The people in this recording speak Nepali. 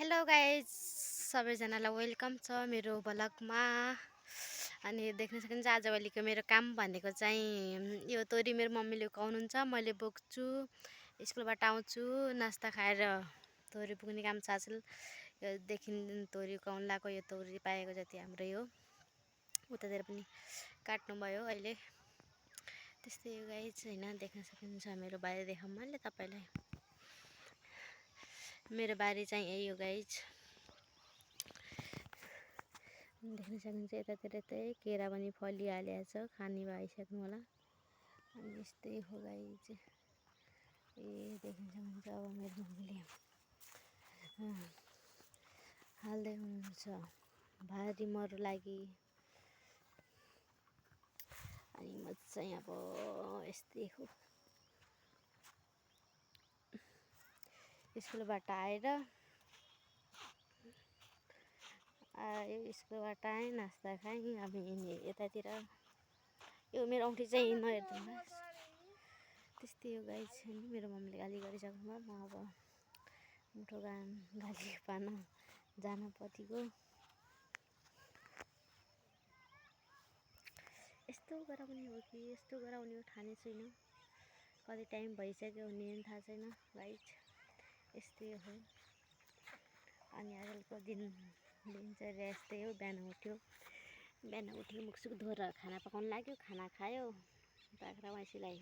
हेलो गाइज, सबैजनालाई वेलकम छ मेरो ब्लगमा। अनि देख्न सक्नुहुन्छ आजभोलिको मेरो काम भनेको चाहिँ यो तोरी मेरो मम्मीले उकाउनुहुन्छ, मैले बोक्छु, स्कुलबाट आउँछु, नास्ता खाएर तोरी पुग्ने काम छ। आजकल योदेखि तोरी उकाउनु लगाएको, यो तोरी पाएको जति हाम्रै हो, उतातिर पनि काट्नुभयो अहिले। त्यस्तै हो गाइज होइन, देख्न सक्नुहुन्छ मेरो बारी देखाउँ मैले तपाईँलाई। मेरो बारी चाहिँ यही हो गाइज, देख्न सक्नुहुन्छ। यतातिर चाहिँ केरा पनि फलिहालेको छ, खाने भयो आइसक्नु होला। अनि यस्तै हो गाइज, देख्न सक्नुहुन्छ। अब मेरो मम्मीले हाल्दै हुनुहुन्छ भारी मरु लागि। अनि म चाहिँ अब यस्तै हो, स्कुलबाट आएर स्कुलबाट आएँ, नास्ता खाएँ। अब यतातिर यो मेरो औँठी चाहिँ नहेर्नुहोस्। त्यस्तै हो गाइज, मेरो मम्मीले गाली गरिसक्नुभयो। म अब मुठो गाली पार्न जान परेको। यस्तो गराउने हो कि यस्तो गराउने हो ठाने छुइनँ, कति टाइम भइसक्यो हुने थाहा छैन गाइज। यस्तै हो। अनि आजकलको दिनचर्या यस्तै हो। बिहान उठ्यो, मुखसुख धोएर खाना पकाउनु लाग्यो, खाना खायो, बाख्रा भैँसीलाई